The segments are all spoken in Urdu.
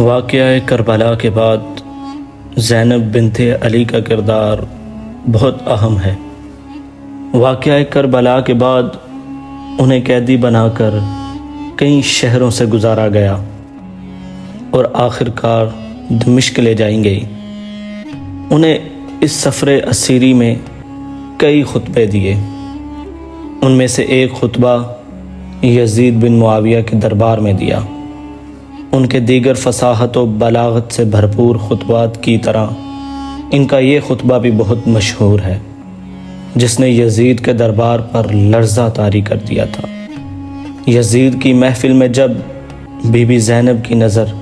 واقعہ کربلا کے بعد زینب بنت علی کا کردار بہت اہم ہے۔ واقعہ کربلا کے بعد انہیں قیدی بنا کر کئی شہروں سے گزارا گیا اور آخر کار دمشق لے جائی گئی۔ انہیں اس سفر اسیری میں کئی خطبے دیے۔ ان میں سے ایک خطبہ یزید بن معاویہ کے دربار میں دیا۔ ان کے دیگر فصاحت و بلاغت سے بھرپور خطبات کی طرح ان کا یہ خطبہ بھی بہت مشہور ہے، جس نے یزید کے دربار پر لرزہ طاری کر دیا تھا۔ یزید کی محفل میں جب بی بی زینب کی نظر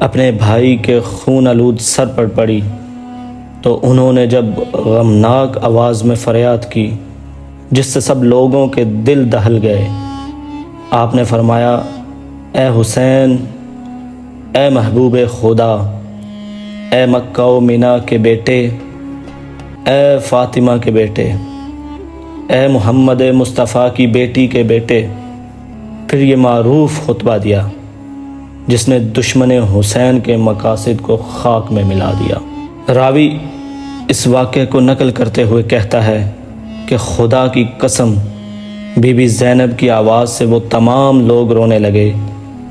اپنے بھائی کے خون آلود سر پر پڑی تو انہوں نے جب غمناک آواز میں فریاد کی جس سے سب لوگوں کے دل دہل گئے، آپ نے فرمایا، اے حسین، اے محبوب خدا، اے مکہ و مینا کے بیٹے، اے فاطمہ کے بیٹے، اے محمد مصطفیٰ کی بیٹی کے بیٹے۔ پھر یہ معروف خطبہ دیا جس نے دشمن حسین کے مقاصد کو خاک میں ملا دیا۔ راوی اس واقعے کو نقل کرتے ہوئے کہتا ہے کہ خدا کی قسم، بی بی زینب کی آواز سے وہ تمام لوگ رونے لگے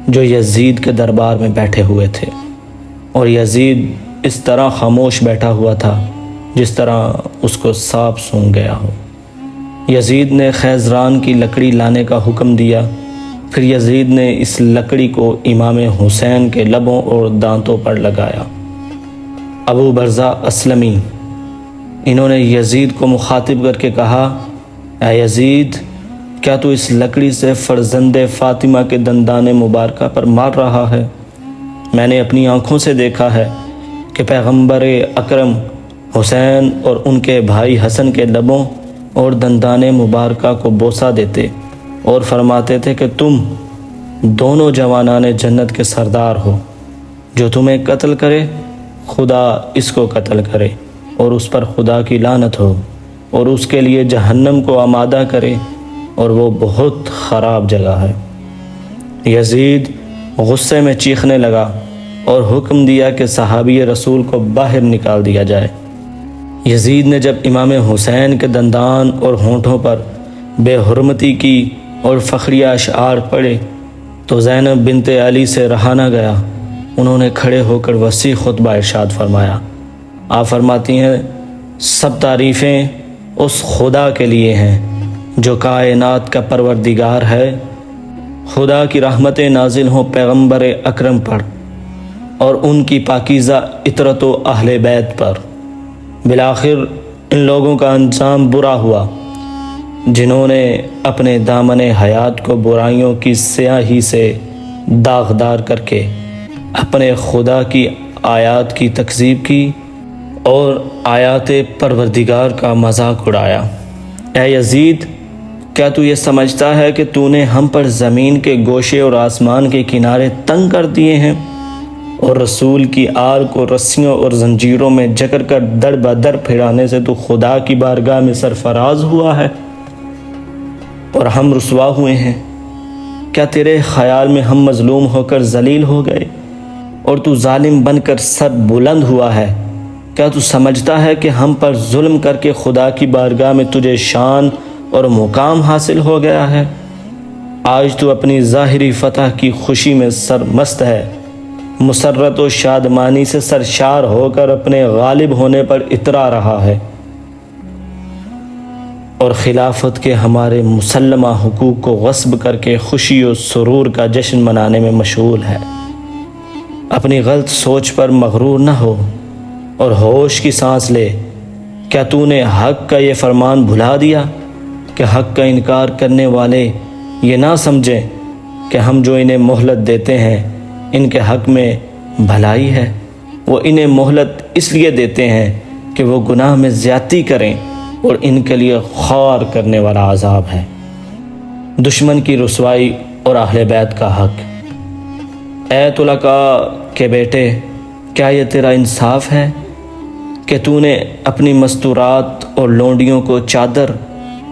جو یزید کے دربار میں بیٹھے ہوئے تھے، اور یزید اس طرح خاموش بیٹھا ہوا تھا جس طرح اس کو سانپ سونگھ گیا ہو۔ یزید نے خیزران کی لکڑی لانے کا حکم دیا۔ پھر یزید نے اس لکڑی کو امام حسین کے لبوں اور دانتوں پر لگایا۔ ابو برزہ اسلمی، انہوں نے یزید کو مخاطب کر کے کہا، اے یزید، کیا تو اس لکڑی سے فرزند فاطمہ کے دندان مبارکہ پر مار رہا ہے؟ میں نے اپنی آنکھوں سے دیکھا ہے کہ پیغمبر اکرم حسین اور ان کے بھائی حسن کے لبوں اور دندان مبارکہ کو بوسہ دیتے اور فرماتے تھے کہ تم دونوں جوانان جنت کے سردار ہو۔ جو تمہیں قتل کرے خدا اس کو قتل کرے اور اس پر خدا کی لعنت ہو، اور اس کے لیے جہنم کو آمادہ کرے اور وہ بہت خراب جگہ ہے۔ یزید غصے میں چیخنے لگا اور حکم دیا کہ صحابی رسول کو باہر نکال دیا جائے۔ یزید نے جب امام حسین کے دندان اور ہونٹوں پر بے حرمتی کی اور فخریہ اشعار پڑھے تو زینب بنت علی سے رہا نہ گیا۔ انہوں نے کھڑے ہو کر وسیع خطبہ ارشاد فرمایا۔ آپ فرماتی ہیں، سب تعریفیں اس خدا کے لیے ہیں جو کائنات کا پروردگار ہے۔ خدا کی رحمتیں نازل ہوں پیغمبر اکرم پر اور ان کی پاکیزہ عطرت و اہل بیت پر۔ بالآخر ان لوگوں کا انجام برا ہوا جنہوں نے اپنے دامن حیات کو برائیوں کی سیاہی سے داغدار کر کے اپنے خدا کی آیات کی تکذیب کی اور آیات پروردگار کا مذاق اڑایا۔ اے یزید، کیا تو یہ سمجھتا ہے کہ تو نے ہم پر زمین کے گوشے اور آسمان کے کنارے تنگ کر دیے ہیں اور رسول کی آل کو رسیوں اور زنجیروں میں جکڑ کر در بدر پھرانے سے تو خدا کی بارگاہ میں سرفراز ہوا ہے اور ہم رسوا ہوئے ہیں؟ کیا تیرے خیال میں ہم مظلوم ہو کر ذلیل ہو گئے اور تو ظالم بن کر سر بلند ہوا ہے؟ کیا تو سمجھتا ہے کہ ہم پر ظلم کر کے خدا کی بارگاہ میں تجھے شان اور مقام حاصل ہو گیا ہے؟ آج تو اپنی ظاہری فتح کی خوشی میں سرمست ہے، مسرت و شادمانی سے سرشار ہو کر اپنے غالب ہونے پر اترا رہا ہے اور خلافت کے ہمارے مسلمہ حقوق کو غصب کر کے خوشی و سرور کا جشن منانے میں مشغول ہے۔ اپنی غلط سوچ پر مغرور نہ ہو اور ہوش کی سانس لے۔ کیا تو نے حق کا یہ فرمان بھلا دیا کہ حق کا انکار کرنے والے یہ نہ سمجھیں کہ ہم جو انہیں مہلت دیتے ہیں ان کے حق میں بھلائی ہے؟ وہ انہیں مہلت اس لیے دیتے ہیں کہ وہ گناہ میں زیادتی کریں اور ان کے لیے خوار کرنے والا عذاب ہے۔ دشمن کی رسوائی اور اہل بیت کا حق۔ اے طلقاء کے بیٹے، کیا یہ تیرا انصاف ہے کہ تو نے اپنی مستورات اور لونڈیوں کو چادر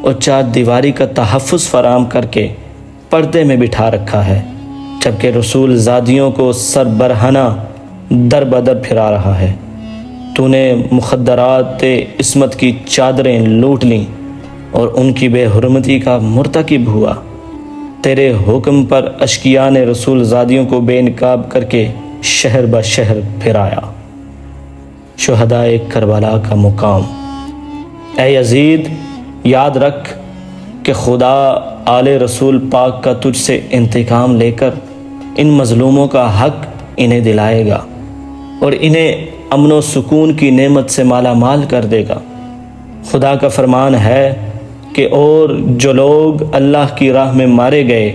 اور چار دیواری کا تحفظ فراہم کر کے پردے میں بٹھا رکھا ہے؟ جبکہ رسول زادیوں کو سر برہنہ در بدر پھرا رہا ہے۔ تو نے مخدرات عصمت کی چادریں لوٹ لیں اور ان کی بے حرمتی کا مرتکب ہوا۔ تیرے حکم پر اشقیاء نے رسول زادیوں کو بے نقاب کر کے شہر بہ شہر پھرایا۔ شہدائے کربلا کا مقام۔ اے یزید، یاد رکھ کہ خدا آل رسول پاک کا تجھ سے انتقام لے کر ان مظلوموں کا حق انہیں دلائے گا اور انہیں امن و سکون کی نعمت سے مالا مال کر دے گا۔ خدا کا فرمان ہے کہ اور جو لوگ اللہ کی راہ میں مارے گئے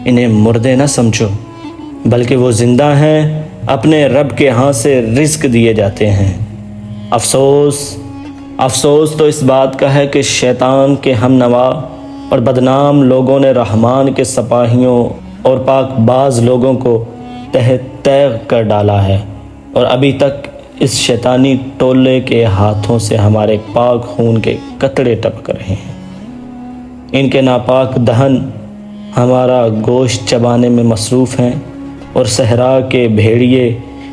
انہیں مردے نہ سمجھو، بلکہ وہ زندہ ہیں، اپنے رب کے ہاں سے رزق دیے جاتے ہیں۔ افسوس تو اس بات کا ہے کہ شیطان کے ہم نوا اور بدنام لوگوں نے رحمان کے سپاہیوں اور پاک باز لوگوں کو تحت تیغ کر ڈالا ہے، اور ابھی تک اس شیطانی ٹولے کے ہاتھوں سے ہمارے پاک خون کے قطرے ٹپک رہے ہیں۔ ان کے ناپاک دہن ہمارا گوشت چبانے میں مصروف ہیں، اور صحرا کے بھیڑیے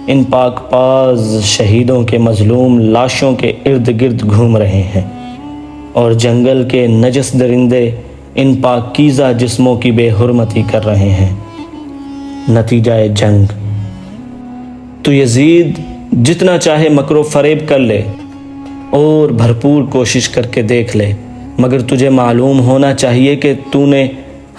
ان پاک باز شہیدوں کے مظلوم لاشوں کے ارد گرد گھوم رہے ہیں، اور جنگل کے نجس درندے ان پاکیزہ جسموں کی بے حرمتی کر رہے ہیں۔ نتیجہ جنگ۔ تو یزید جتنا چاہے مکر و فریب کر لے اور بھرپور کوشش کر کے دیکھ لے، مگر تجھے معلوم ہونا چاہیے کہ تو نے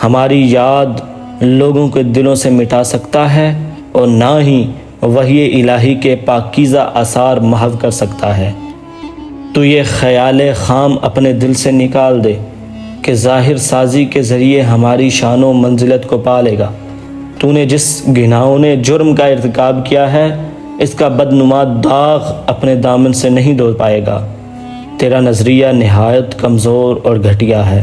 ہماری یاد لوگوں کے دلوں سے مٹا سکتا ہے اور نہ ہی وحی الہی کے پاکیزہ آثار محو کر سکتا ہے۔ تو یہ خیال خام اپنے دل سے نکال دے کہ ظاہر سازی کے ذریعے ہماری شان و منزلت کو پالے گا۔ تو نے جس گھناؤنے جرم کا ارتکاب کیا ہے، اس کا بدنما داغ اپنے دامن سے نہیں دھو پائے گا۔ تیرا نظریہ نہایت کمزور اور گھٹیا ہے۔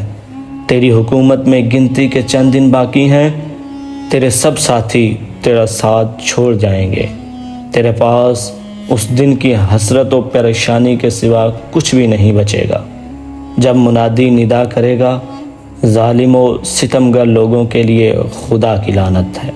تیری حکومت میں گنتی کے چند دن باقی ہیں، تیرے سب ساتھی تیرا ساتھ چھوڑ جائیں گے۔ تیرے پاس اس دن کی حسرت و پریشانی کے سوا کچھ بھی نہیں بچے گا، جب منادی ندا کرے گا، ظالم و ستمگر لوگوں کے لیے خدا کی لعنت ہے۔